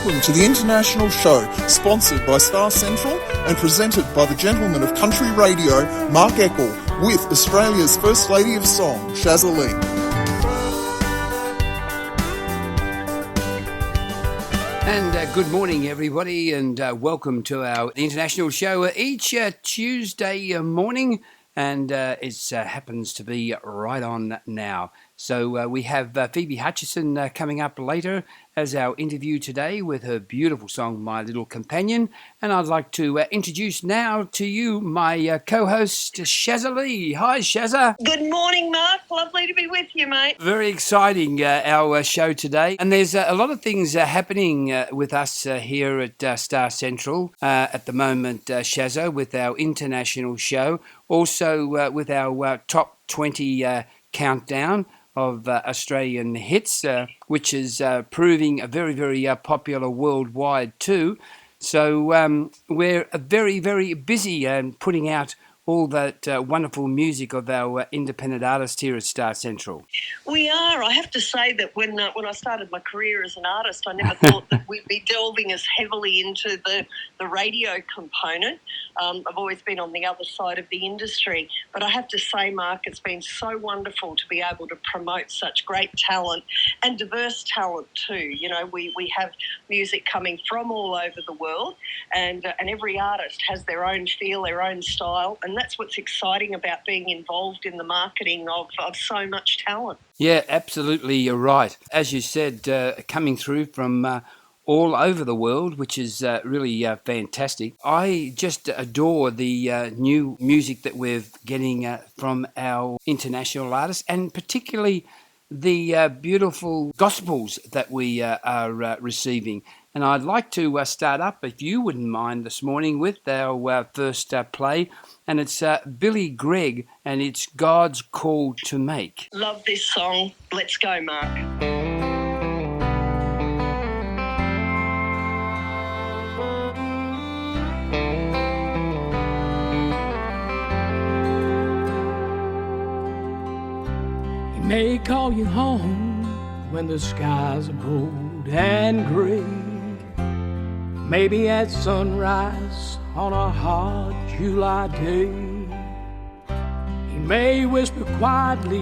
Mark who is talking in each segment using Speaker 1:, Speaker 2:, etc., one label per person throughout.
Speaker 1: Welcome to the International Show, sponsored by Star Central and presented by the gentleman of country radio, Mark Eckel, with Australia's First Lady of Song, Shaza Leigh.
Speaker 2: And good morning, everybody, and welcome to our international show each Tuesday morning, and it happens to be right on now. So we have Phoebe Hutchison coming up later as our interview today with her beautiful song, My Little Companion. And I'd like to introduce now to you my co-host, Shaza Leigh. Hi, Shaza.
Speaker 3: Good morning, Mark. Lovely to be with you, mate.
Speaker 2: Very exciting, our show today. And there's a lot of things happening with us here at Star Central at the moment, Shaza, with our international show. Also with our top 20 countdown of Australian hits, which is proving very, very popular worldwide too. So we're very, very busy putting out all that wonderful music of our independent artists here at Star Central.
Speaker 3: We are. I have to say that when I started my career as an artist, I never thought that we'd be delving as heavily into the radio component. I've always been on the other side of the industry. But I have to say, Mark, it's been so wonderful to be able to promote such great talent and diverse talent too. You know, we have music coming from all over the world, and every artist has their own feel, their own style, and that's what's exciting about being involved in the marketing of so much talent.
Speaker 2: Yeah, absolutely, you're right. As you said, coming through from all over the world, which is really fantastic. I just adore the new music that we're getting from our international artists, and particularly the beautiful gospels that we are receiving. And I'd like to start up, if you wouldn't mind, this morning with our first play. And it's Billy Gregg, and it's God's Call to Make.
Speaker 3: Love this song. Let's go, Mark.
Speaker 4: He may call you home when the skies are bold and gray. Maybe at sunrise on a hot July day. He may whisper quietly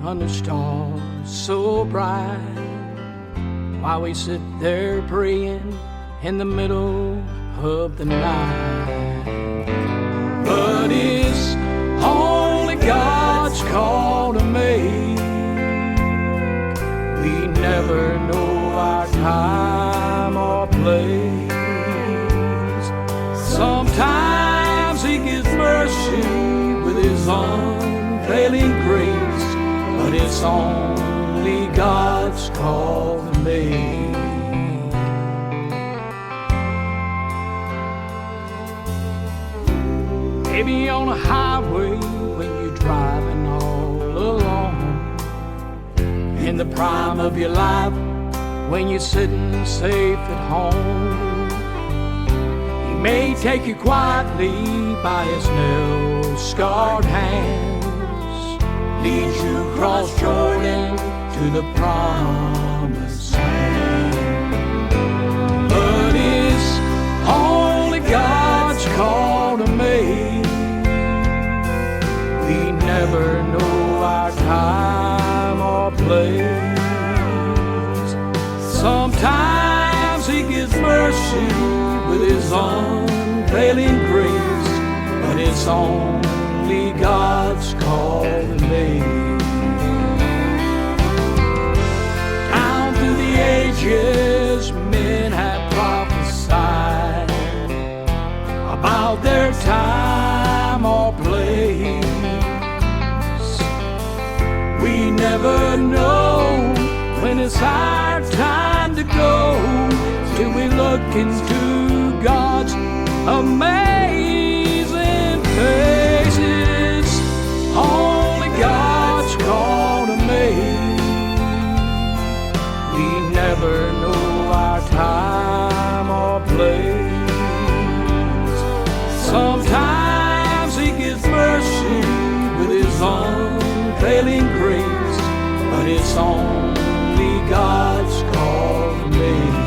Speaker 4: under stars so bright, while we sit there praying in the middle of the night. But it's only God's call to make. We never know our time or place. Sometimes he gives mercy with his unfailing grace, but it's only God's call to make. Maybe on a highway when you're driving all alone, in the prime of your life when you're sitting safe at home. May take you quietly by his nail-scarred hands, lead you across Jordan to the promised land. But it's only God's call to make. We never know our time or place. Sometimes he gives mercy with his unfailing grace, but it's only God's call to make. Down through the ages, men have prophesied about their time or place. We never know when it's our time to go, till we look into God's amazing faces. Only God's call to make. We never know our time or place. Sometimes he gives mercy with his unfailing grace, but it's only God's call to make.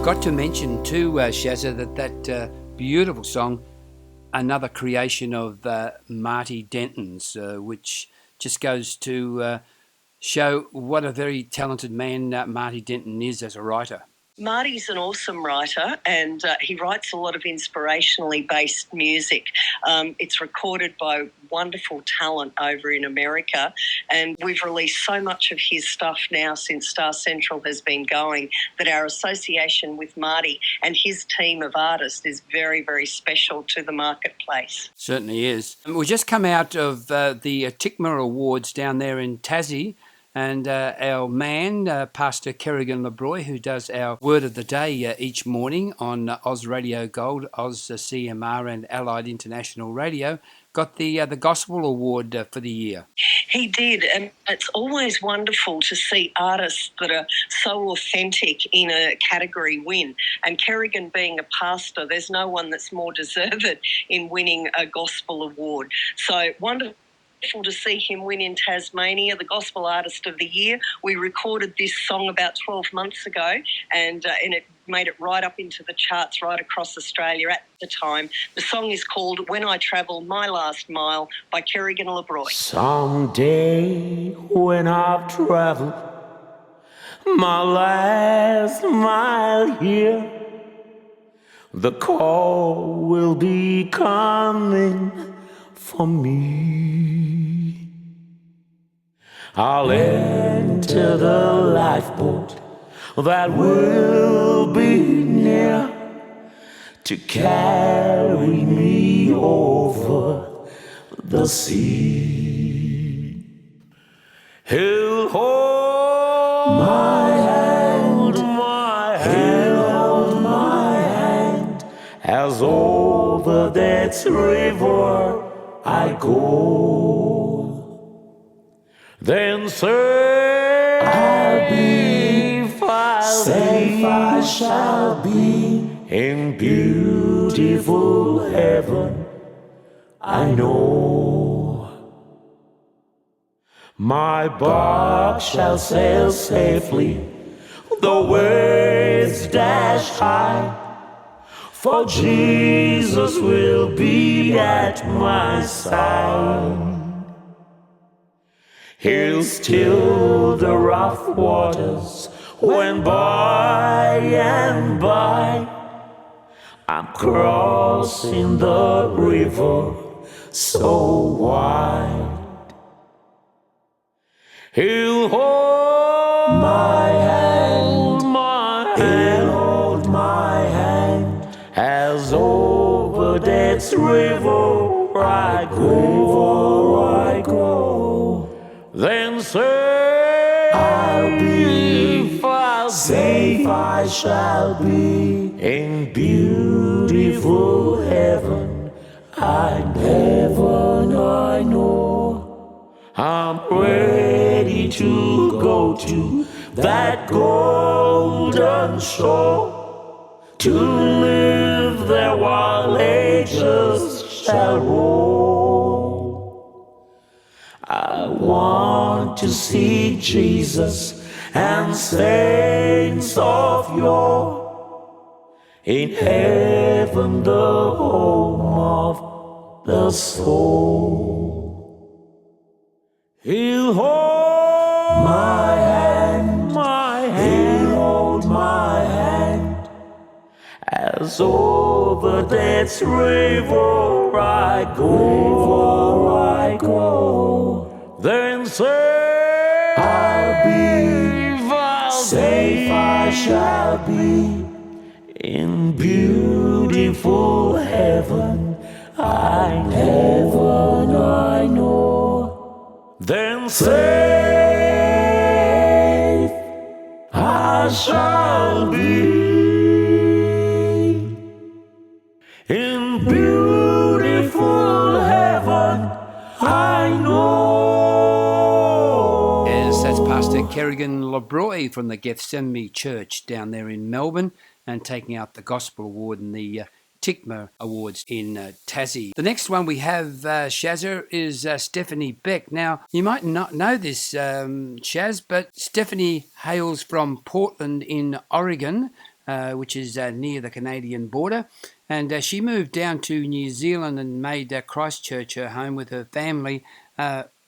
Speaker 2: Forgot to mention too, Shaza, that beautiful song, another creation of Marty Denton's, which just goes to show what a very talented man Marty Denton is as a writer.
Speaker 3: Marty's an awesome writer, and he writes a lot of inspirationally based music. It's recorded by wonderful talent over in America, and we've released so much of his stuff now since Star Central has been going that our association with Marty and his team of artists is very, very special to the marketplace.
Speaker 2: Certainly is. And we just come out of the TICMA Awards down there in Tassie, and our man, Pastor Kerrigan, who does our Word of the Day each morning on Oz Radio Gold, Oz CMR and Allied International Radio, got the Gospel Award for the year.
Speaker 3: He did, and it's always wonderful to see artists that are so authentic in a category win. And Kerrigan being a pastor, there's no one that's more deserved in winning a Gospel Award. So wonderful to see him win in Tasmania, the Gospel Artist of the Year. We recorded this song about 12 months ago, and it made it right up into the charts right across Australia at the time. The song is called When I Travel My Last Mile by Kerrigan Brooy.
Speaker 4: Someday when I've traveled my last mile here, the call will be coming for me. I'll enter the lifeboat that will be near to carry me over the sea. He'll hold my hand, he'll hold my hand, as over that river I go. Then safe I'll be, safe I shall be in beautiful heaven, I know. My bark shall sail safely, the waves dash high, for Jesus will be at my side. He'll still the rough waters when by and by I'm crossing the river so wide. He'll hold my hand, he'll hold my hand, as over that river I go. Then safe I'll be, safe I shall be in beautiful heaven, I know. I'm ready to go to that golden shore, to live there while ages shall roll. I want to see Jesus and saints of yore, in heaven the home of the soul. He'll hold my hand, he'll hold my hand, as over that river I go. Then safe I'll be, safe I shall be in beautiful heaven, I know. Then safe I shall be in beautiful heaven, I know.
Speaker 2: Yes, that's Pastor Kerrigan Brooy from the Gethsemane Church down there in Melbourne, and taking out the Gospel Award in the TICMA Awards in Tassie. The next one we have, Shaza, is Steffany Beck. Now, you might not know this, Shaz, but Steffany hails from Portland in Oregon, which is near the Canadian border. And she moved down to New Zealand and made Christchurch her home with her family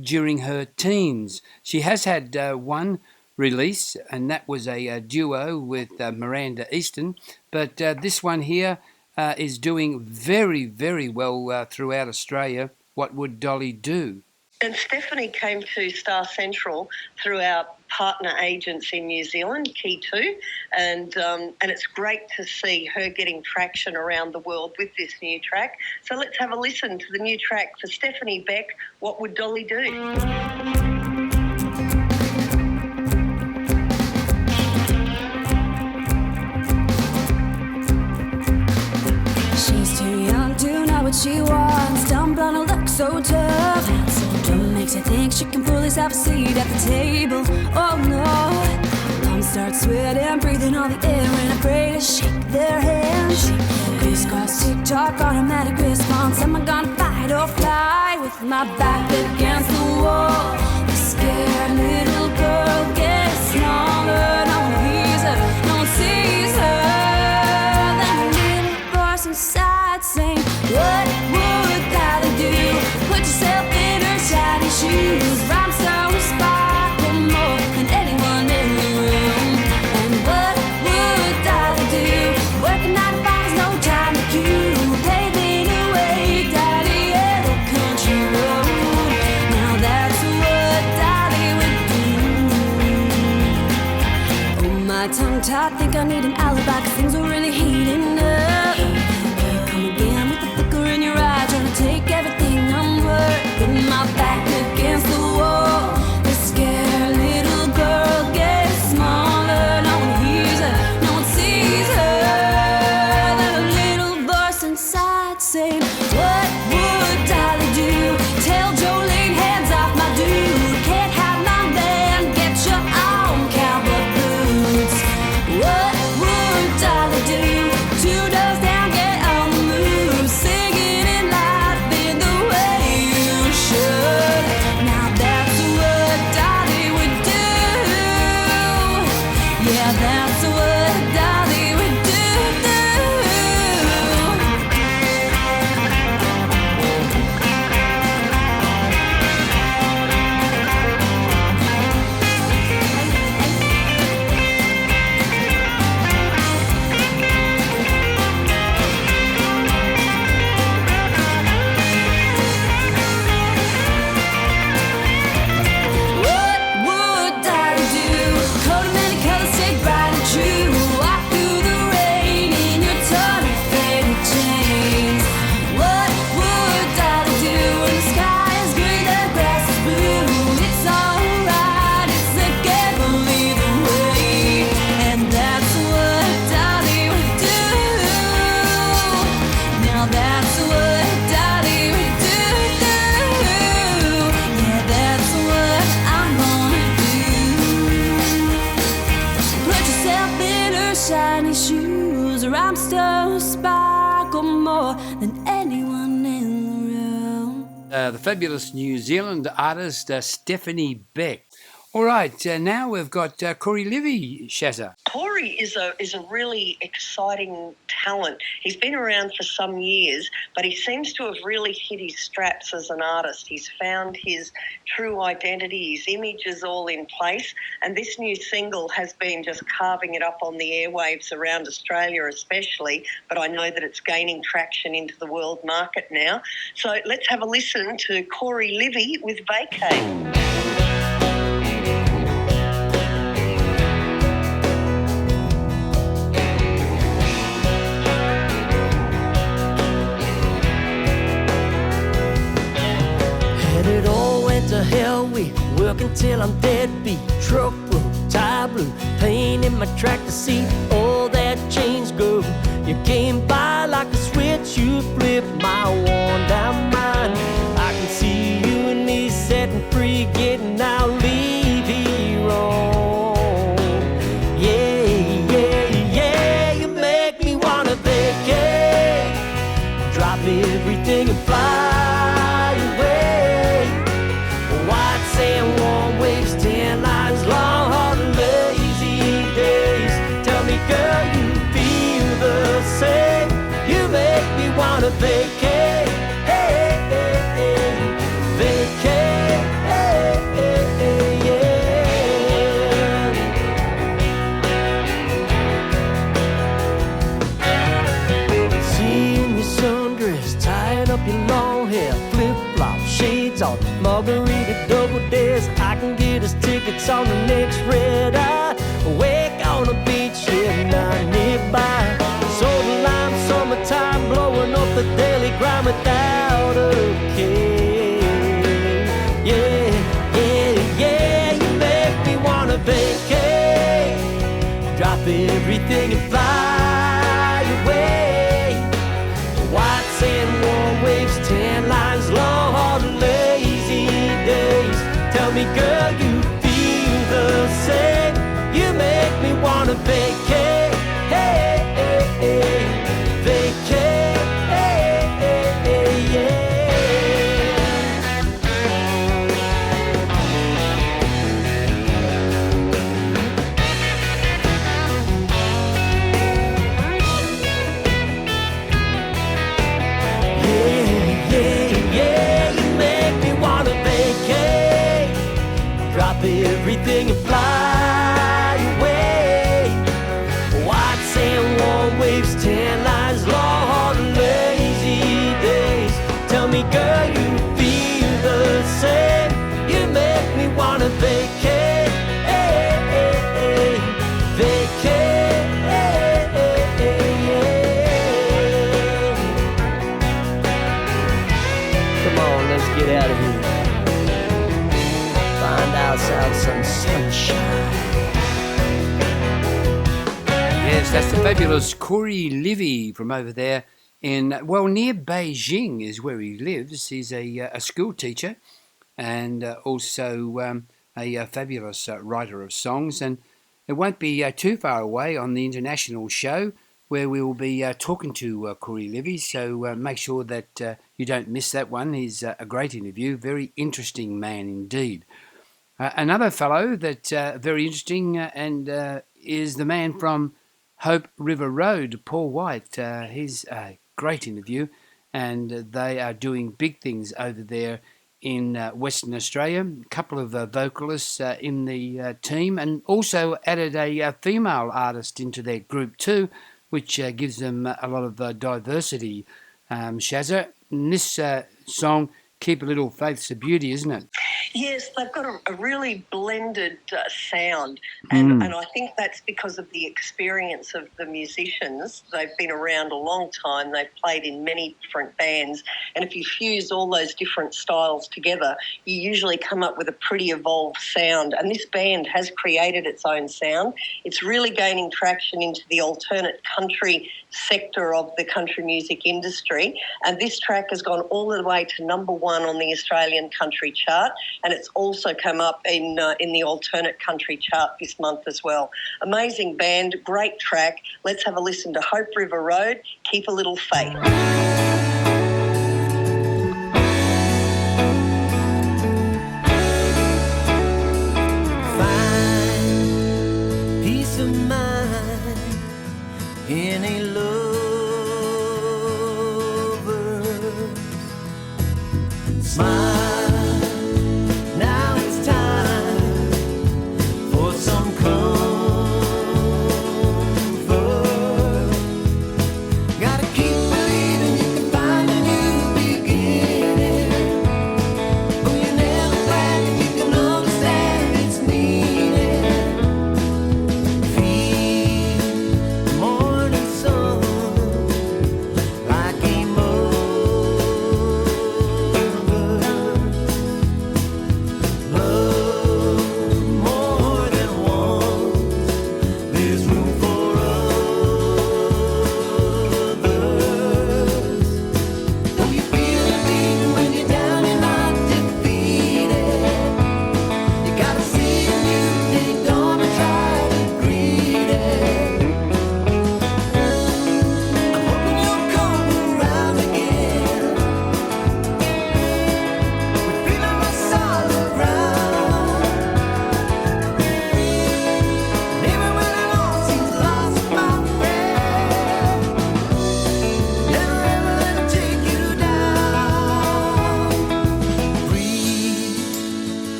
Speaker 2: during her teens. She has had one release, and that was a duo with Miranda Easton. But this one here is doing very, very well throughout Australia. What Would Dolly Do?
Speaker 3: And Steffany came to Star Central through our partner agents in New Zealand, Key2, and it's great to see her getting traction around the world with this new track. So let's have a listen to the new track for Steffany Beck, What Would Dolly Do?
Speaker 5: She's too young to know what she wants. Dumb blonde, a look so tough. Dumb makes her think she can pull herself a seat at the table. Oh no. Mom starts sweating, breathing all the air, and afraid to shake their hands. Crisscross, tick-tock, automatic response. Am I gonna fight or fly with my back against the wall? The scared little girl gets smaller. No one hears her, no one sees her. Then a little voice inside saying, what would Dolly do? Put yourself in her shiny shoes. Rhinestone sparkle more than anyone in the room. And what would Dolly do? Working 9 to 5 is no time to queue. Paving away Daddy yellow country road. Now that's what Dolly would do. Oh, my tongue-tied, think I need an alibi, 'cause things are really heating up. Here you come again with the flicker in your eye, trying to take everything I'm worth. Putting my back against the wall. The scared little girl gets smaller. No one hears her, no one sees her. Then a little voice inside saying, what would Dolly do? Tell Jolene, hands off my dude. Can't have my man, get your own cowboy boots. What would Dolly do? 2 doors down, get on the move. Singing in life in the way you should. Now that's what Dolly would do. Yeah, that's what Dolly would do. What would Dolly do? Coat of many colors, stay bright and true. Walk through the rain in your totally faded jeans. What would Dolly do when the sky is green, the grass is blue? It's alright, it's a gamble either way. And that's what Dolly would do. Now that's what Dolly would do. Yeah, that's what I'm gonna do. Put yourself in her shiny shoes, or I'm still sparkle more than anyone in the room.
Speaker 2: The fabulous New Zealand artist Steffany Beck. All right, now we've got Korey Livy, Shaza.
Speaker 3: Korey is a really exciting talent. He's been around for some years, but he seems to have really hit his straps as an artist. He's found his true identity, his image is all in place, and this new single has been just carving it up on the airwaves around Australia especially, but I know that it's gaining traction into the world market now. So let's have a listen to Korey Livy with Vacay.
Speaker 6: It all went to hell, we work until I'm deadbeat. Truck broke, tire blew, pain in my tractor seat, all that changed, girl. You came by like a switch, you flipped my worn down mind. I can see you and me setting free, getting out, leave here wrong. Yeah, yeah, yeah, you make me wanna vacate, drop everything and fly. Sand, warm waves, 10 lines long, all the lazy days. Tell me, girl, tickets on the next red eye. Wake on a beach, yeah, not nearby. Sold a lime, summertime, blowing up the daily grind without a care. Yeah, yeah, yeah, you make me wanna vacay. Drop everything and fly away. White sand, warm waves, tan lines, long, hard, lazy days. Tell me, girl, you feel the same. You make me wanna vacay. Hey, hey, hey. Vacay. Hey, hey, hey, yeah. Everything and fly away. White sand, warm waves, tan lines, long, hard, lazy days. Tell me, girl, you feel the same. You make me wanna vacay. Hey, hey, hey. Vacay. Hey, hey, hey, yeah. Come on, let's get out of here. Outside some sunshine.
Speaker 2: Yes, that's the fabulous Korey Livy from over there in, well, near Beijing is where he lives. He's a school teacher and also a fabulous writer of songs. And it won't be too far away on the international show where we will be talking to Korey Livy. So make sure that you don't miss that one. He's a great interview, very interesting man indeed. Another fellow that's very interesting and is the man from Hope River Road, Paul White. He's a great interview, and they are doing big things over there in Western Australia. A couple of vocalists in the team, and also added a female artist into their group too, which gives them a lot of diversity. Shaza, and this song, Keep a Little Faith's a beauty, isn't it?
Speaker 3: Yes, they've got a really blended sound, and I think that's because of the experience of the musicians. They've been around a long time. They've played in many different bands, and if you fuse all those different styles together, you usually come up with a pretty evolved sound, and this band has created its own sound. It's really gaining traction into the alternate country sector of the country music industry, and this track has gone all the way to number 1 on the Australian country chart, and it's also come up in the alternate country chart this month as well. Amazing band, great track. Let's have a listen to Hope River Road, Keep a Little Faith.
Speaker 6: Find peace of mind in a lover. Smile.
Speaker 7: Gotta keep believing you can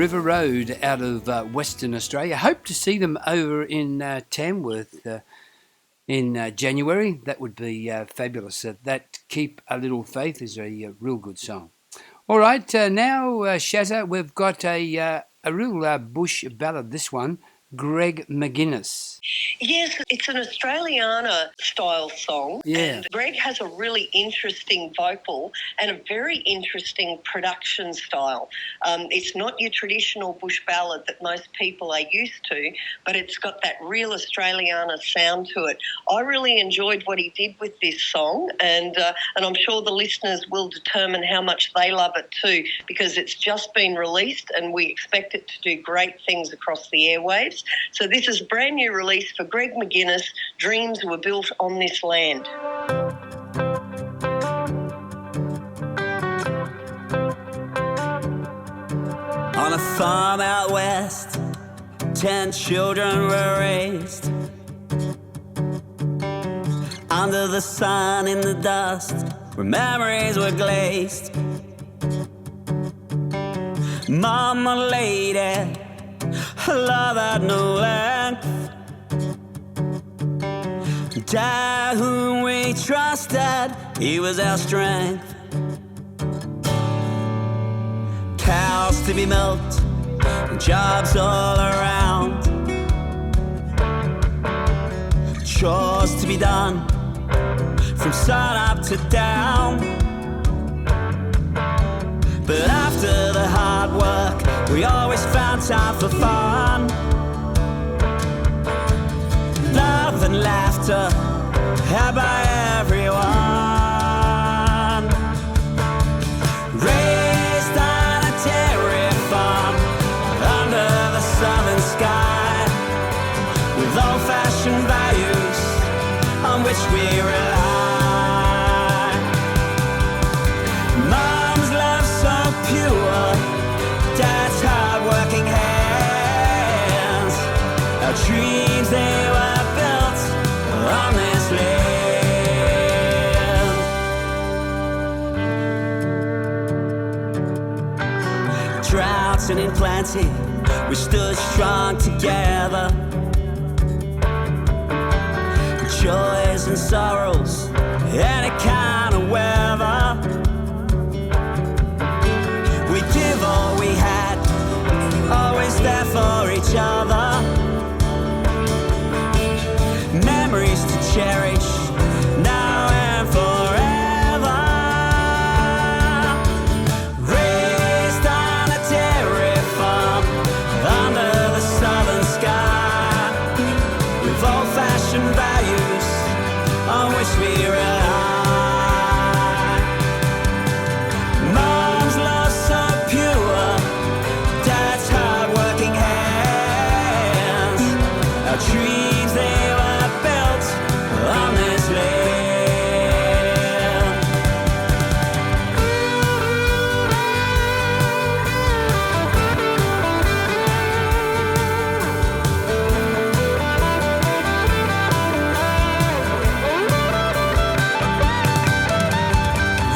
Speaker 2: River Road out of Western Australia. Hope to see them over in Tamworth in January. That would be fabulous. That Keep a Little Faith is a real good song. All right, now, Shaza, we've got a real bush ballad, this one, Gregg McInnes.
Speaker 3: Yes, it's an Australiana style song.
Speaker 2: Yeah.
Speaker 3: And Gregg has a really interesting vocal and a very interesting production style. It's not your traditional bush ballad that most people are used to, but it's got that real Australiana sound to it. I really enjoyed what he did with this song, and I'm sure the listeners will determine how much they love it too, because it's just been released and we expect it to do great things across the airwaves. So this is a brand new release for Gregg McInnes, Dreams Were Built on This Land.
Speaker 7: On a farm out west, 10 children were raised. Under the sun in the dust, where memories were glazed. Mama lady, love had no length. Dad, whom we trusted, he was our strength. Cows to be milked, jobs all around. Chores to be done, from sun up to down. But after the hard work, we always found time for fun. Love and laughter had by everyone. Raised on a dairy farm under the southern sky, with old-fashioned values on which we rely. Mom's love so pure, Dad's hard-working hands, our dreams they were built on this land. Droughts and in plenty, we stood strong together. Joys and sorrows, any kind of weather. We give all we had, always there for each other. Memories to cherish, now and forever. Raised on a dairy farm, under the southern sky, with old-fashioned values on which we rely. Mom's love so pure, Dad's hard-working hands, our dreams they were built on this land.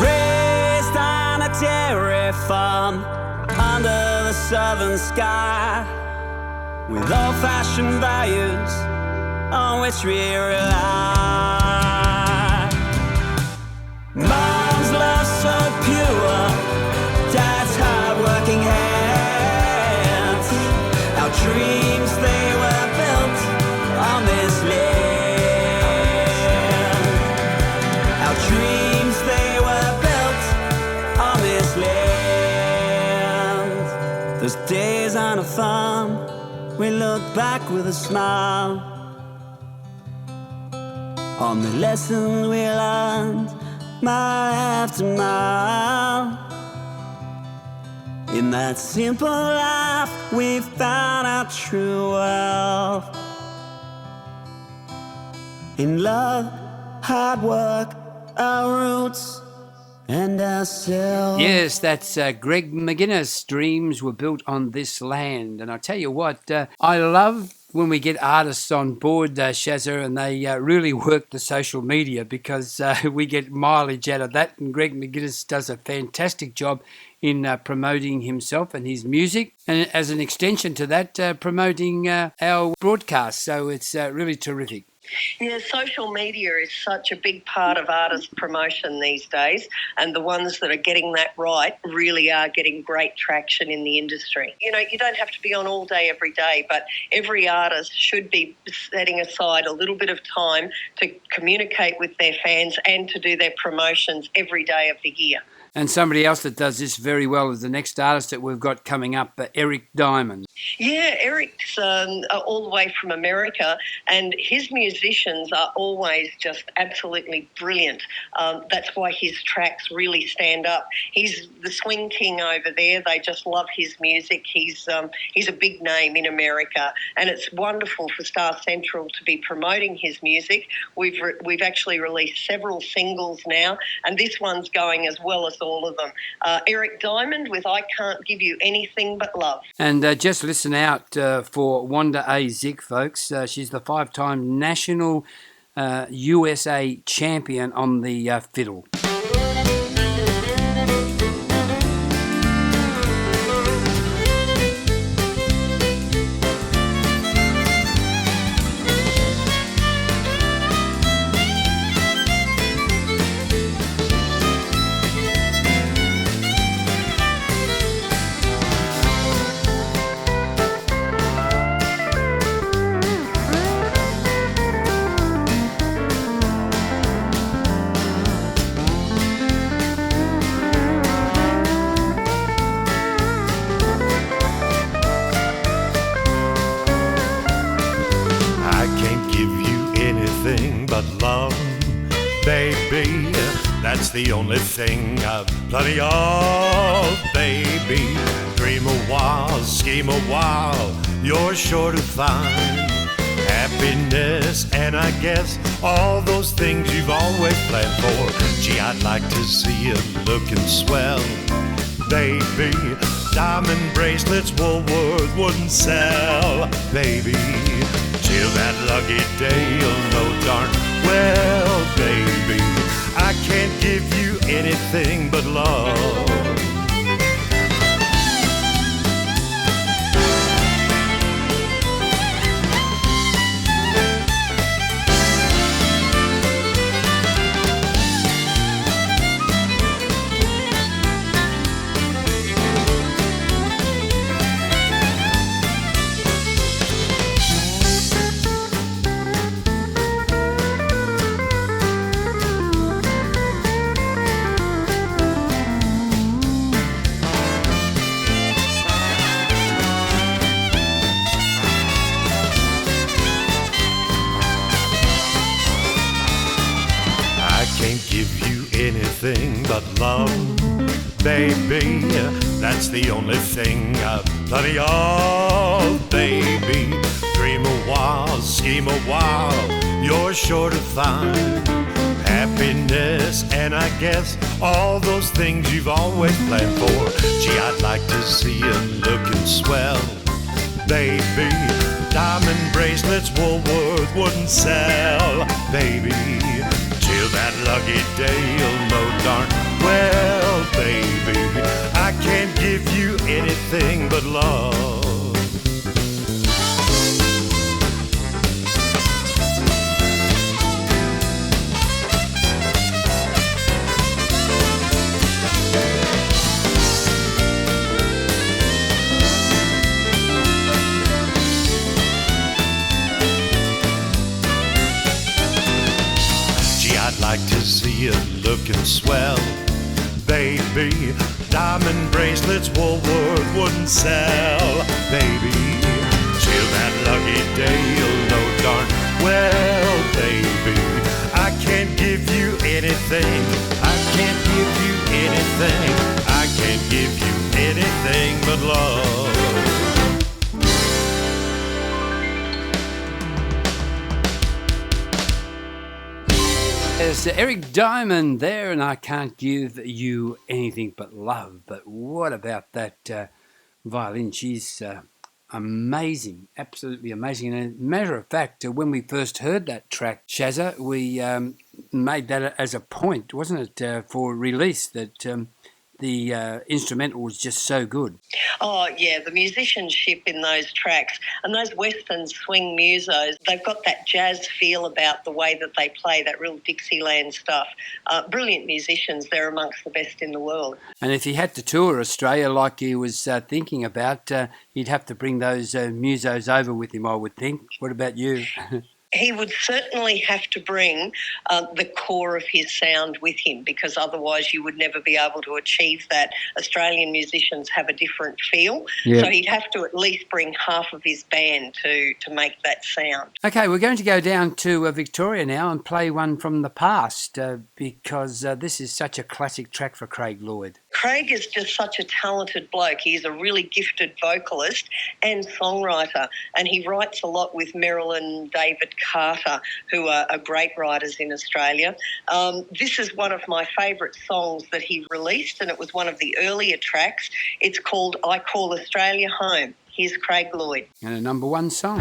Speaker 7: Raised on a dairy farm under the southern sky, with old-fashioned values on which we rely. Mom's love so pure, Dad's hard-working hands, our dreams they were built on this land. Our dreams they were built on this land. Those days on a farm, we look back with a smile on the lessons we learned mile after mile. In that simple life we found our true wealth. In love, hard work, our roots and ourselves.
Speaker 2: Yes, that's Gregg McInnes. Dreams were built on this land. And I tell you what, I love when we get artists on board, Shaza, and they really work the social media, because we get mileage out of that. And Gregg McInnes does a fantastic job in promoting himself and his music, and as an extension to that, promoting our broadcast. So it's really terrific.
Speaker 3: Yeah, social media is such a big part of artist promotion these days, and the ones that are getting that right really are getting great traction in the industry. You know, you don't have to be on all day every day, but every artist should be setting aside a little bit of time to communicate with their fans and to do their promotions every day of the year.
Speaker 2: And somebody else that does this very well is the next artist that we've got coming up, Eric Diamond.
Speaker 3: Yeah, Eric's all the way from America, and his musicians are always just absolutely brilliant. That's why his tracks really stand up. He's the swing king over there. They just love his music. He's a big name in America, and it's wonderful for Star Central to be promoting his music. We've actually released several singles now, and this one's going as well as all of them. Eric Diamond with I Can't Give You Anything But Love.
Speaker 2: And just listen out for Wanda A. Zick, folks. She's the 5-time national USA champion on the fiddle.
Speaker 8: Baby, that's the only thing I've plenty of, baby. Dream a while, scheme a while, you're sure to find happiness, and I guess all those things you've always planned for. Gee, I'd like to see you looking swell, baby. Diamond bracelets Woolworth wouldn't sell, baby. Till that lucky day you'll know darn well, baby, I can't give you anything but love. Anything but love, baby, that's the only thing I've plenty of, baby. Dream a while, scheme a while, you're sure to find happiness, and I guess all those things you've always planned for. Gee, I'd like to see you looking swell, baby. Diamond bracelets Woolworth wouldn't sell, baby. Till that lucky day you'll know darn well, baby, I can't give you anything but love. I'd like to see you looking swell, baby. Diamond bracelets Woolworth wouldn't sell, baby. Till that lucky day you'll know darn well, baby, I can't give you anything. I can't give you anything. I can't give you anything but love.
Speaker 2: There's Eric Diamond there, and I can't give you anything but love. But what about that violin? She's amazing, absolutely amazing. And as a matter of fact, when we first heard that track, Shaza, we made that as a point, wasn't it, for release, that the instrumental was just so good.
Speaker 3: Oh, yeah, the musicianship in those tracks and those Western swing musos, they've got that jazz feel about the way that they play, that real Dixieland stuff. Brilliant musicians, they're amongst the best in the world.
Speaker 2: And if he had to tour Australia like he was thinking about, he'd have to bring those musos over with him, I would think. What about you?
Speaker 3: He would certainly have to bring the core of his sound with him, because otherwise you would never be able to achieve that. Australian musicians have a different feel, so he'd have to at least bring half of his band to make that sound.
Speaker 2: Okay, we're going to go down to Victoria now and play one from the past because this is such a classic track for Craig Lloyd.
Speaker 3: Craig is just such a talented bloke. He's a really gifted vocalist and songwriter, and he writes a lot with Merrill and David Carter, who are great writers in Australia. This is one of my favourite songs that he released, and it was one of the earlier tracks. It's called I Call Australia Home. Here's Craig Lloyd.
Speaker 2: And a number one song.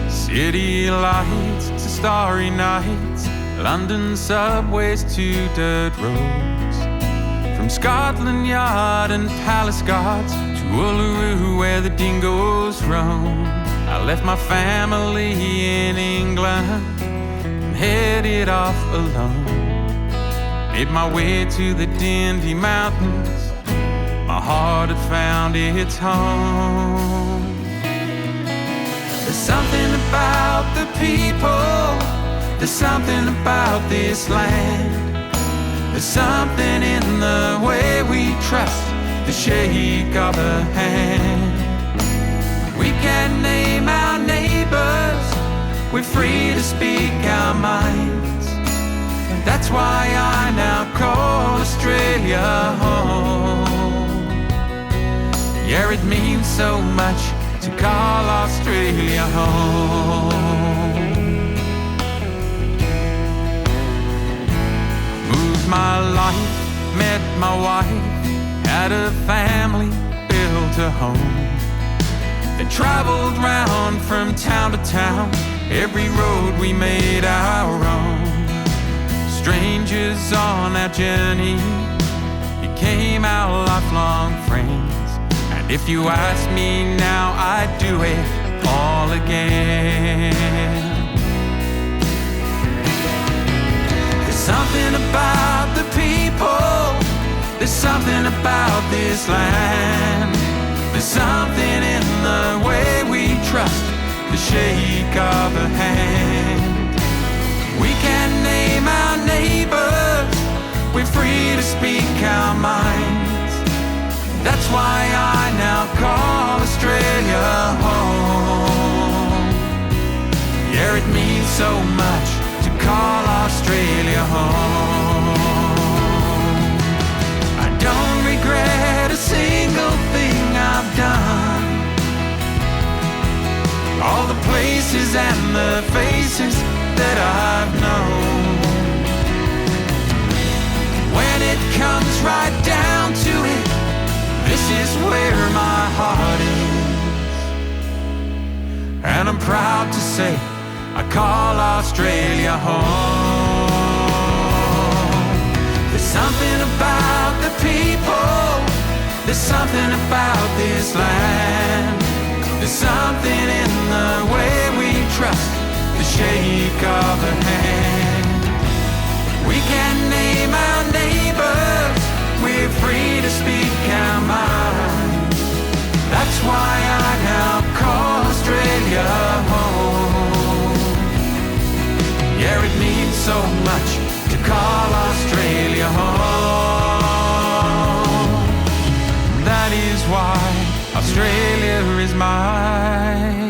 Speaker 9: City lights to starry nights, London subways to dirt roads, from Scotland Yard and Palace Guards to Uluru where the dingoes roam. I left my family in England and headed off alone. Made my way to the Dindy Mountains, my heart had found its home. There's something about the people, there's something about this land, there's something in the way we trust the shake of a hand. We can name our neighbours, we're free to speak our minds. That's why I now call Australia home. Yeah, it means so much to call Australia home. Moved my life, met my wife, had a family, built a home, and traveled round from town to town, every road we made our own. Strangers on our journey became our lifelong friends. If you ask me now, I'd do it all again. There's something about the people, there's something about this land, there's something in the way we trust the shake of a hand. We can name our neighbours, we're free to speak our minds. That's why I now call Australia home. Yeah, it means so much to call Australia home. I don't regret a single thing I've done. All the places and the faces that I've known. When it comes right down to it, this is where my heart is, and I'm proud to say I call Australia home. There's something about the people, there's something about this land, there's something in the way we trust the shake of a hand. We can name our neighbours, we're free to speak our minds. That's why I now call Australia home. Yeah, it means so much to call Australia home. That is why Australia is my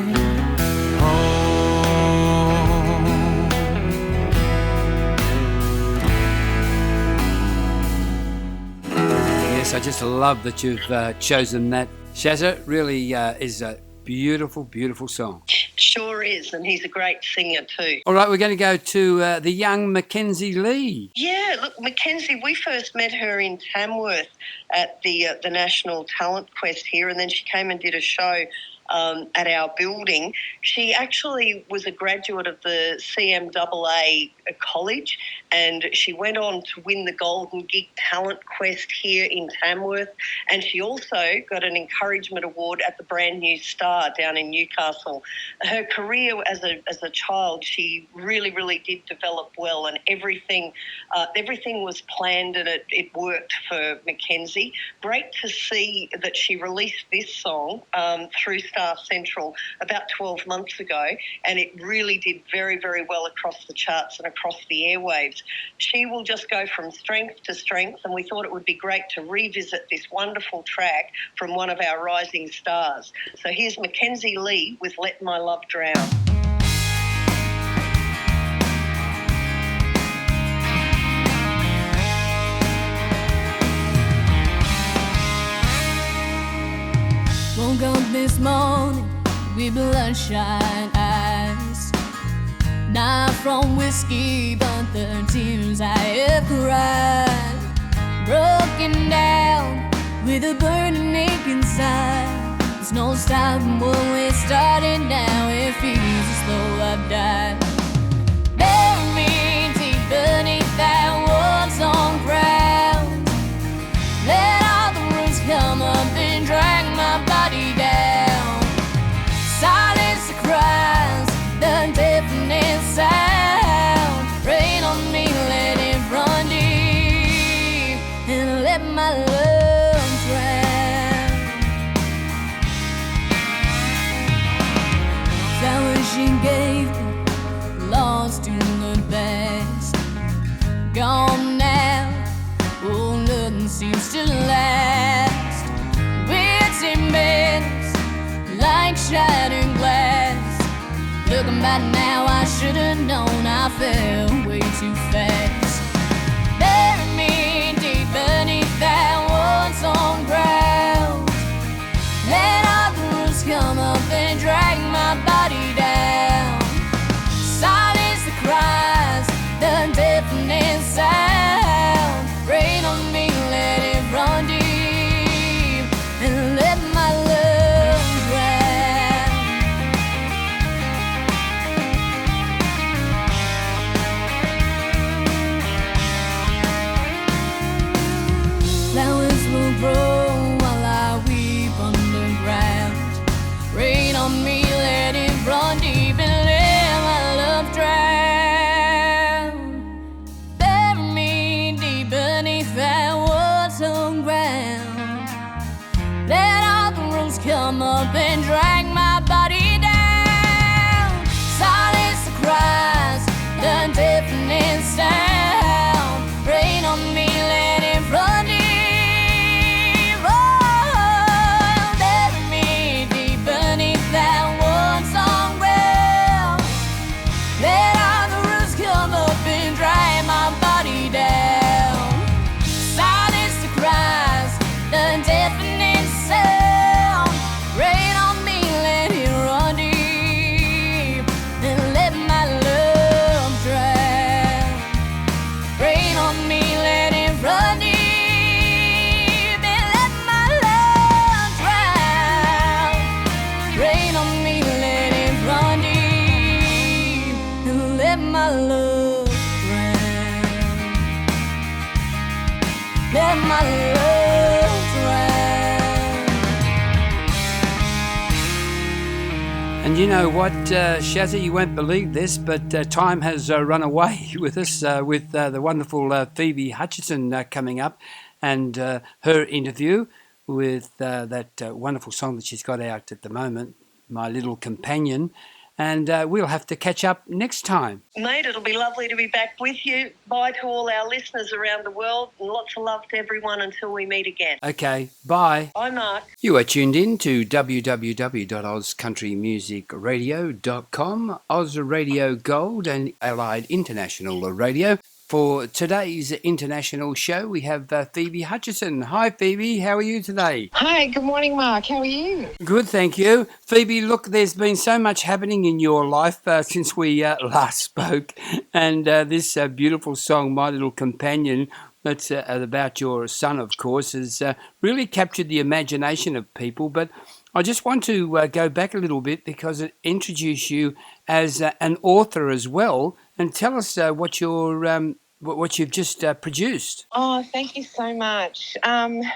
Speaker 2: I just love that you've chosen that. Shaza, really is a beautiful, beautiful song.
Speaker 3: Sure is. is, and he's a great singer too.
Speaker 2: All right, we're going to go to the young Mackenzie Leigh.
Speaker 3: Yeah, look, Mackenzie, we first met her in Tamworth at the National Talent Quest here, and then she came and did a show at our building. She actually was a graduate of the CMAA college, and she went on to win the Golden Gig Talent Quest here in Tamworth, and she also got an encouragement award at the Brand New Star down in Newcastle. Her career as a child, she really, really did develop well, and everything was planned, and it worked for Mackenzie. Great to see that she released this song through Star Central about 12 months ago, and it really did very, very well across the charts and across the airwaves. She will just go from strength to strength, and we thought it would be great to revisit this wonderful track from one of our rising stars. So here's Mackenzie Leigh with Let My Love Drown.
Speaker 5: Woke up this morning with bloodshot eyes, not from whiskey but the tears I have cried. Broken down with a burning ache inside. There's no stopping when we started now. It feels as though I've died. Bury me deep beneath that war-torn ground. Let all the roots come up and drag my body down. Silence the cries, the deafening sound. Rain on me, let it run deep, and let my love drown. Flowers she gave me, lost in the past, gone now. Oh, nothing seems to last. Wits in beds like shattered glass. Looking back now, I should have known I fell way too fast. Bury me deep beneath that war-torn ground. Let all the roots come up and drag my body down. Silence the cries, the deafening sound. Rain on me, let it run deep, and let my love drown. Flowers will grow while I weep underground. Rain on me, let it run deep, and let my love drown. Bury me deep beneath that war-torn ground. Let all the roots come up and drag my body down. Silence the cries, the deafening sound. Rain on me, let it run deep. Oh, bury me deep beneath that war-torn ground. Let all the roots come up and drag my body down. Silence the cries, the deafening sound. Rain on me, let it run deep, and let my love drown. Rain on me, let it run deep, and let my love drown. Rain on me, let it run deep, and let my love drown. Let my love drown.
Speaker 2: And you know what, Shaza, you won't believe this, but time has run away with us with the wonderful Phoebe Hutchison coming up, and her interview with that wonderful song that she's got out at the moment, My Little Companion. And we'll have to catch up next time.
Speaker 3: Mate, it'll be lovely to be back with you. Bye to all our listeners around the world, and lots of love to everyone until we meet again.
Speaker 2: Okay, bye.
Speaker 3: Bye, Mark.
Speaker 2: You are tuned in to www.ozcountrymusicradio.com, Oz Radio Gold and Allied International Radio. For today's international show, we have Phoebe Hutchison. Hi, Phoebe. How are you today?
Speaker 10: Hi, good morning, Mark. How are you?
Speaker 2: Good, thank you. Phoebe, look, there's been so much happening in your life since we last spoke. And this beautiful song, My Little Companion, that's about your son, of course, has really captured the imagination of people. But I just want to go back a little bit because it introduced you as an author as well. And tell us what you've just produced.
Speaker 10: Oh, thank you so much.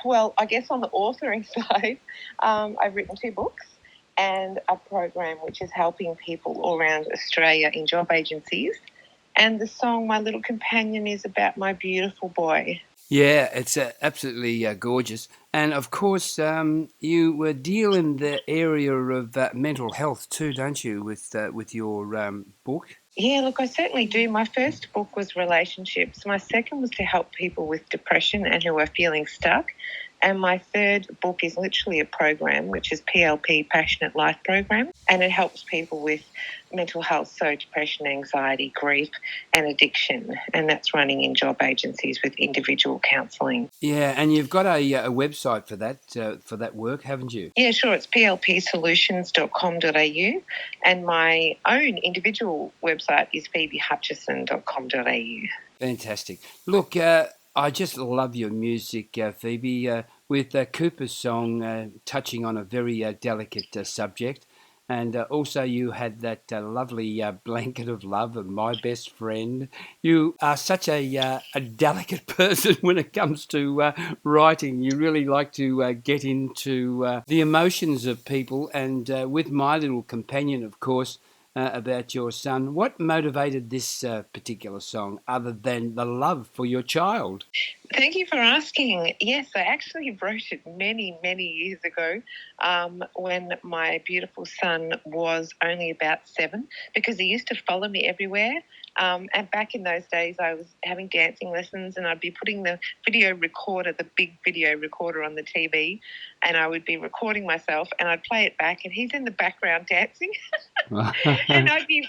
Speaker 10: Well, I guess on the authoring side, I've written 2 books and a program which is helping people all around Australia in job agencies. And the song My Little Companion is about my beautiful boy.
Speaker 2: Yeah, it's absolutely gorgeous. And, of course, you deal in the area of mental health too, don't you, with your book?
Speaker 10: Yeah, look, I certainly do. My first book was relationships. My second was to help people with depression and who are feeling stuck. And my third book is literally a program, which is PLP, Passionate Life Program, and it helps people with mental health, so depression, anxiety, grief and addiction, and that's running in job agencies with individual counselling.
Speaker 2: Yeah, and you've got a website for that work, haven't you?
Speaker 10: Yeah, sure. It's plpsolutions.com.au, and my own individual website is phoebehutchison.com.au.
Speaker 2: Fantastic. Look, I just love your music, Phoebe, with Cooper's song touching on a very delicate subject. And also you had that lovely Blanket of Love and My Best Friend. You are such a delicate person when it comes to writing. You really like to get into the emotions of people. And with My Little Companion, of course, about your son. What motivated this particular song other than the love for your child?
Speaker 10: Thank you for asking. Yes, I actually wrote it many, many years ago when my beautiful son was only about 7, because he used to follow me everywhere. And back in those days, I was having dancing lessons and I'd be putting the video recorder, the big video recorder on the TV, and I would be recording myself and I'd play it back and he's in the background dancing. And I'd be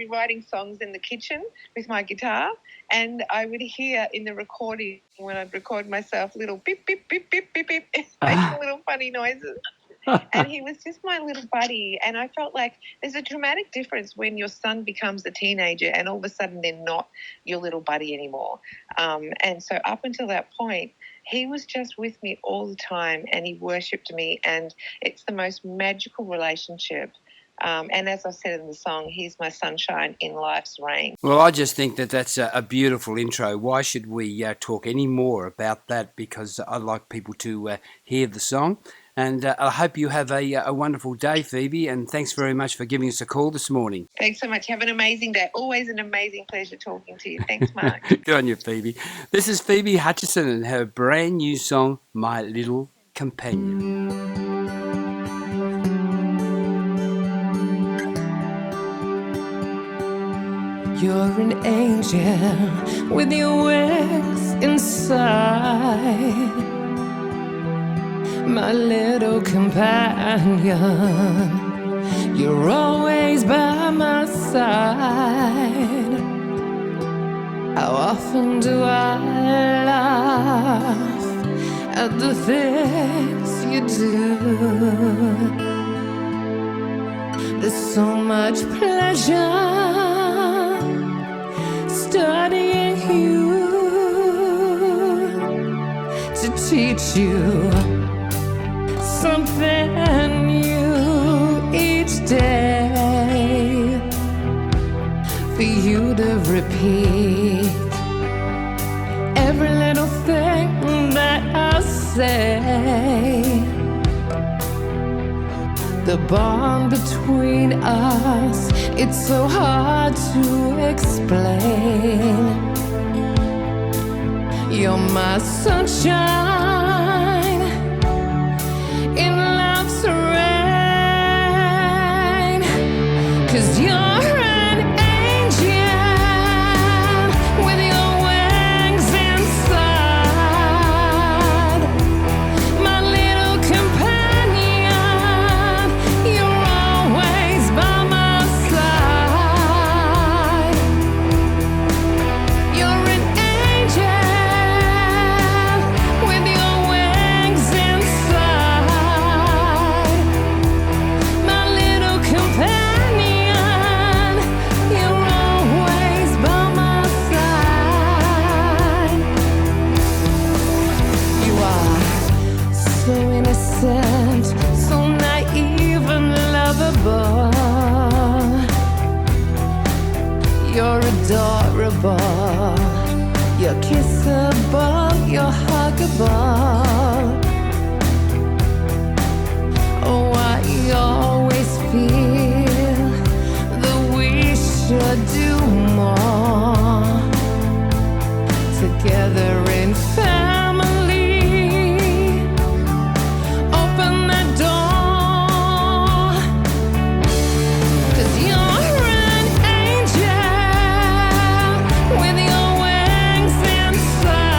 Speaker 10: writing songs in the kitchen with my guitar, and I would hear in the recording when I'd record myself little beep, beep, beep, beep, beep, beep, making little funny noises. And he was just my little buddy, and I felt like there's a dramatic difference when your son becomes a teenager and all of a sudden they're not your little buddy anymore. And so up until that point, he was just with me all the time and he worshipped me, and it's the most magical relationship. And as I said in the song, he's my sunshine in life's rain.
Speaker 2: Well, I just think that that's a beautiful intro. Why should we talk any more about that? Because I'd like people to hear the song. And I hope you have a wonderful day, Phoebe, and thanks very much for giving us a call this morning.
Speaker 10: Thanks so much. Have an amazing day. Always an amazing pleasure talking to you. Thanks, Mark.
Speaker 2: Good on you, Phoebe. This is Phoebe Hutchison and her brand new song, My Little Companion.
Speaker 11: You're an angel with your wings inside, my little companion. You're always by my side. How often do I laugh at the things you do? There's so much pleasure studying you, to teach you something new each day, for you to repeat every little thing that I say. The bond between us, it's so hard to explain. You're my sunshine in love's rain, 'cause you're an angel with your wings inside, my little companion. You're always by my side. You're You're adorable. You're kissable. You're huggable. Oh, I always feel that we should do more together in family. Open the door, 'cause you're an angel with your wings inside.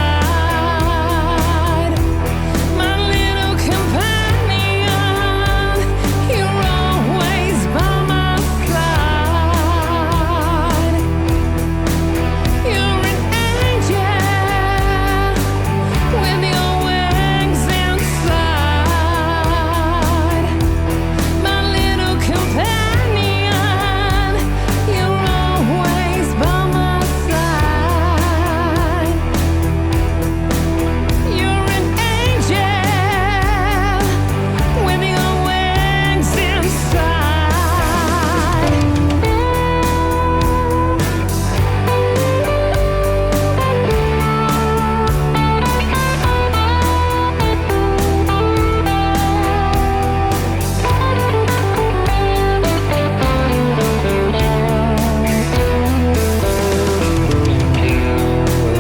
Speaker 11: My little companion, you're always by my side. You're an angel with your wings inside. My little companion, you're always by my side. You're an angel with your wings inside.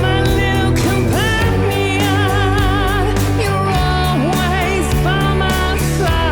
Speaker 11: My little companion, you're always by my side.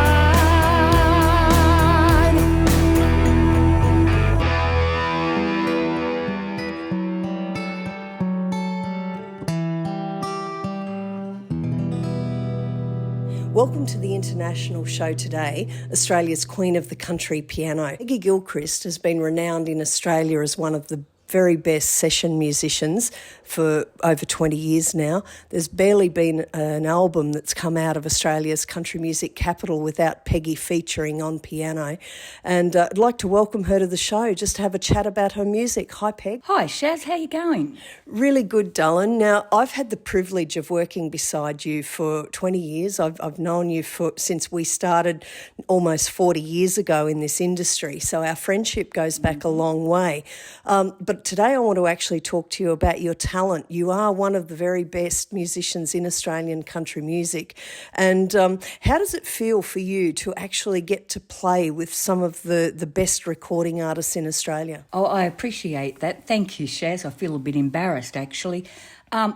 Speaker 12: Welcome to the international show today, Australia's Queen of the Country Piano. Peggy Gilchrist has been renowned in Australia as one of the very best session musicians for over 20 years now. There's barely been an album that's come out of Australia's country music capital without Peggy featuring on piano. And I'd like to welcome her to the show just to have a chat about her music. Hi, Peg.
Speaker 13: Hi, Shaz. How you going?
Speaker 12: Really good, Dylan. Now, I've had the privilege of working beside you for 20 years. I've known you since we started almost 40 years ago in this industry, so our friendship goes back a long way. But today I want to actually talk to you about your talent. You are one of the very best musicians in Australian country music. And how does it feel for you to actually get to play with some of the best recording artists in Australia?
Speaker 13: Oh, I appreciate that. Thank you, Shaz. I feel a bit embarrassed, actually.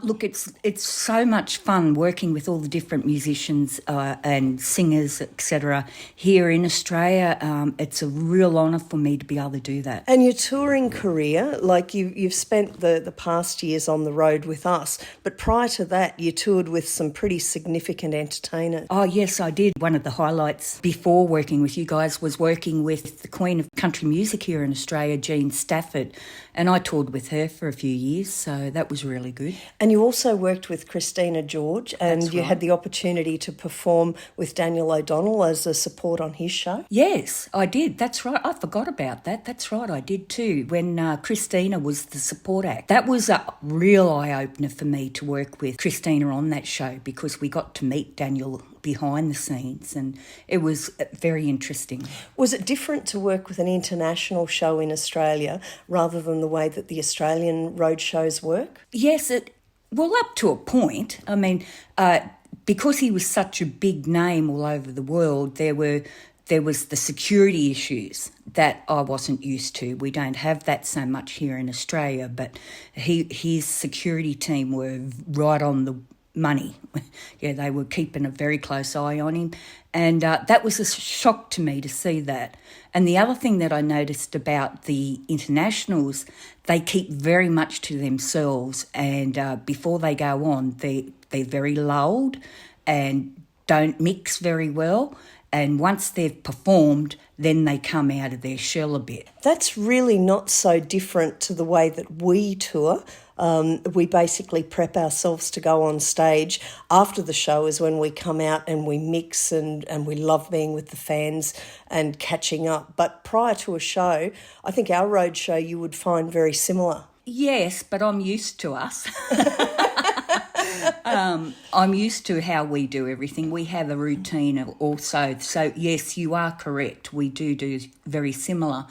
Speaker 13: Look, it's so much fun working with all the different musicians and singers, etc. here in Australia. It's a real honour for me to be able to do that.
Speaker 12: And your touring career, like you've spent the past years on the road with us, but prior to that you toured with some pretty significant entertainers.
Speaker 13: Oh, yes, I did. One of the highlights before working with you guys was working with the Queen of Country Music here in Australia, Jean Stafford, and I toured with her for a few years, so that was really good.
Speaker 12: And you also worked with Christina George, and
Speaker 13: That's
Speaker 12: you
Speaker 13: right.
Speaker 12: had the opportunity to perform with Daniel O'Donnell as a support on his show.
Speaker 13: Yes, I did. That's right. I forgot about that. That's right. I did too. When Christina was the support act. That was a real eye-opener for me to work with Christina on that show because we got to meet Daniel behind the scenes and it was very interesting.
Speaker 12: Was it different to work with an international show in Australia rather than the way that the Australian road shows work?
Speaker 13: Yes, well, up to a point. I mean, because he was such a big name all over the world, there was the security issues that I wasn't used to. We don't have that so much here in Australia, but his security team were right on the money. Yeah, they were keeping a very close eye on him. And that was a shock to me to see that. And the other thing that I noticed about the internationals, they keep very much to themselves. And before they go on, they're very lulled and don't mix very well. And once they've performed, then they come out of their shell a bit.
Speaker 12: That's really not so different to the way that we tour. We basically prep ourselves to go on stage. After the show is when we come out and we mix and we love being with the fans and catching up. But prior to a show, I think our road show you would find very similar.
Speaker 13: Yes, but I'm used to us. I'm used to how we do everything. We have a routine also. So, yes, you are correct. We do very similar.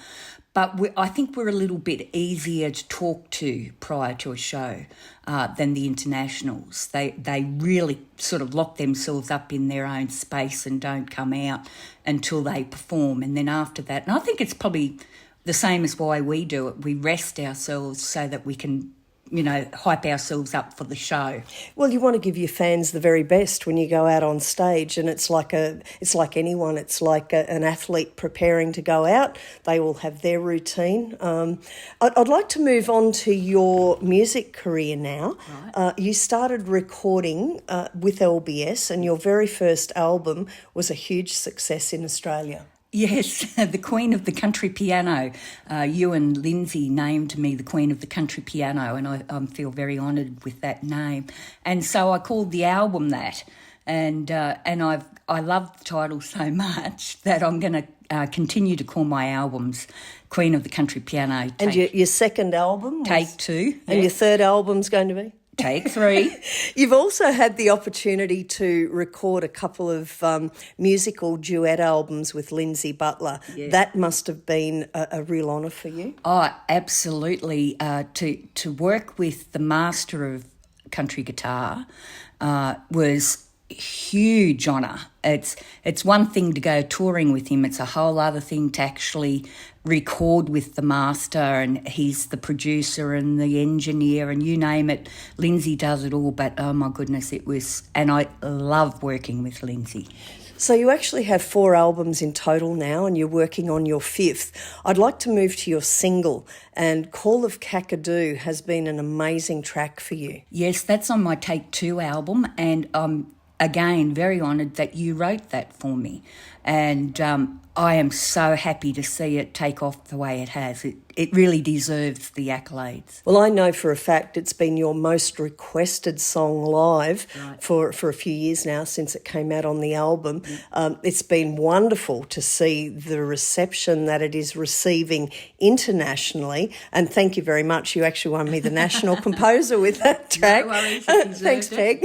Speaker 13: But I think we're a little bit easier to talk to prior to a show than the internationals. They really sort of lock themselves up in their own space and don't come out until they perform. And then after that, and I think it's probably the same as why we do it. We rest ourselves so that we can, hype ourselves up for the show.
Speaker 12: Well, you want to give your fans the very best when you go out on stage, and it's like anyone. It's like an athlete preparing to go out. They all have their routine. I'd like to move on to your music career now. Right. You started recording with LBS, and your very first album was a huge success in Australia.
Speaker 13: Yes, the Queen of the Country Piano. You and Lindsay named me the Queen of the Country Piano, and I feel very honoured with that name. And so I called the album that, and I love the title so much that I'm going to continue to call my albums Queen of the Country Piano.
Speaker 12: And your second album?
Speaker 13: Take Two.
Speaker 12: And your third album's going to be?
Speaker 13: Take Three.
Speaker 12: You've also had the opportunity to record a couple of musical duet albums with Lindsay Butler. Yeah. That must have been a real honour for you.
Speaker 13: Oh, absolutely. To work with the master of country guitar was huge honour. It's one thing to go touring with him. It's a whole other thing to actually record with the master, and he's the producer and the engineer and you name it. Lindsay does it all, but oh my goodness, and I love working with Lindsay.
Speaker 12: So you actually have 4 albums in total now, and you're working on your 5th. I'd like to move to your single, and Call of Kakadu has been an amazing track for you.
Speaker 13: Yes, that's on my Take Two album, and I'm, again, very honoured that you wrote that for me. And I am so happy to see it take off the way it has. It really deserves the accolades.
Speaker 12: Well, I know for a fact it's been your most requested song live for a few years now since it came out on the album. It's been wonderful to see the reception that it is receiving internationally. And thank you very much. You actually won me the National Composer with that track.
Speaker 13: No worries,
Speaker 12: thanks, Peg.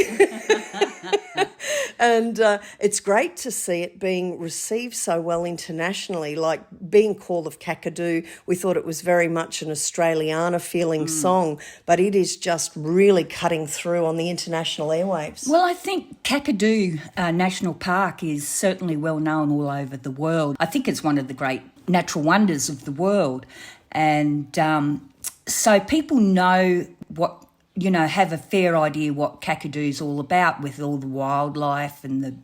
Speaker 12: And it's great to see it being received so well internationally. Like being Call of Kakadu, we thought it was very much an Australiana-feeling song, but it is just really cutting through on the international airwaves.
Speaker 13: Well, I think Kakadu National Park is certainly well known all over the world. I think it's one of the great natural wonders of the world. And so people know have a fair idea what Kakadu's all about, with all the wildlife and the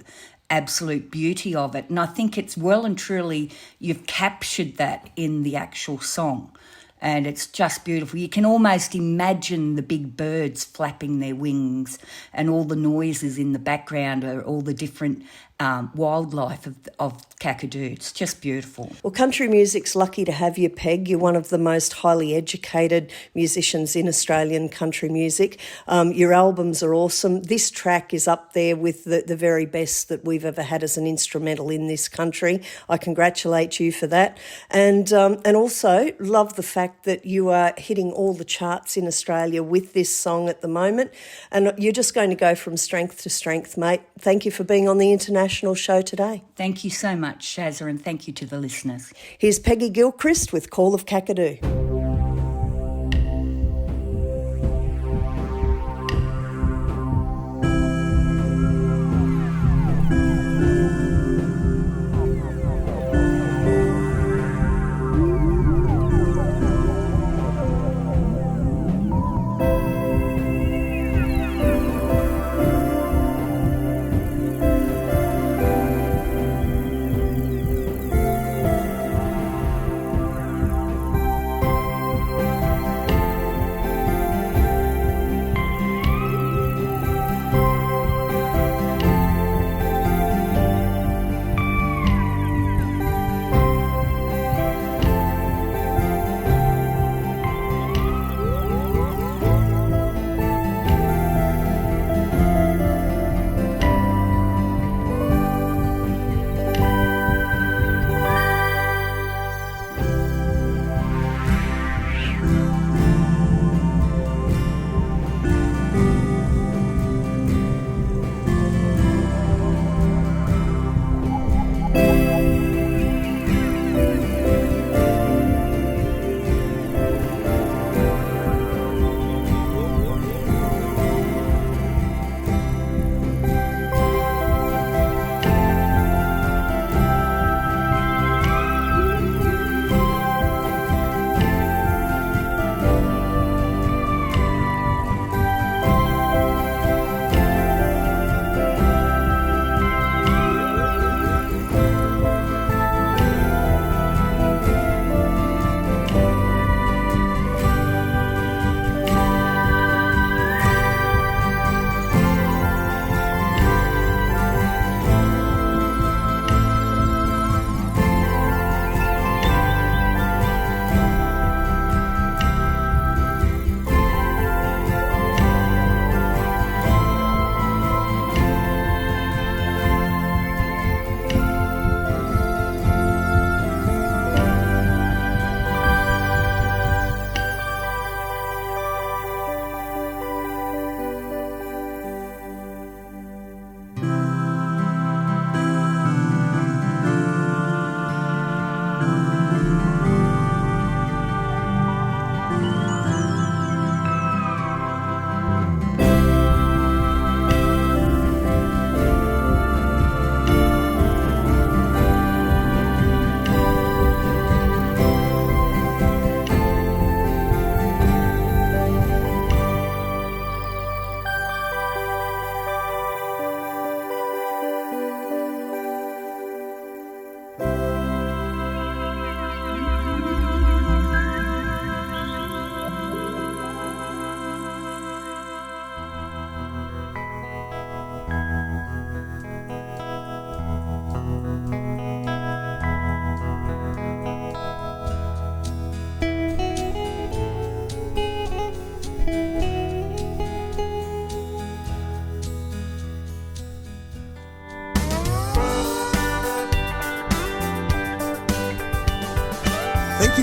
Speaker 13: absolute beauty of it. And I think it's well and truly you've captured that in the actual song. And it's just beautiful. You can almost imagine the big birds flapping their wings, and all the noises in the background are all the different wildlife of Kakadu. It's just beautiful.
Speaker 12: Well, country music's lucky to have you, Peg. You're one of the most highly educated musicians in Australian country music. Your albums are awesome. This track is up there with the very best that we've ever had as an instrumental in this country. I congratulate you for that. And also love the fact that you are hitting all the charts in Australia with this song at the moment. And you're just going to go from strength to strength, mate. Thank you for being on the International Show today.
Speaker 13: Thank you so much, Shaza, and thank you to the listeners.
Speaker 12: Here's Peggy Gilchrist with Call of Kakadu.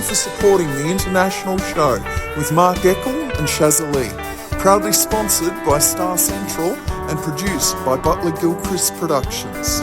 Speaker 1: for supporting the international show with Mark Eckel and Shaza Leigh. Proudly sponsored by Star Central and produced by Butler Gilchrist Productions.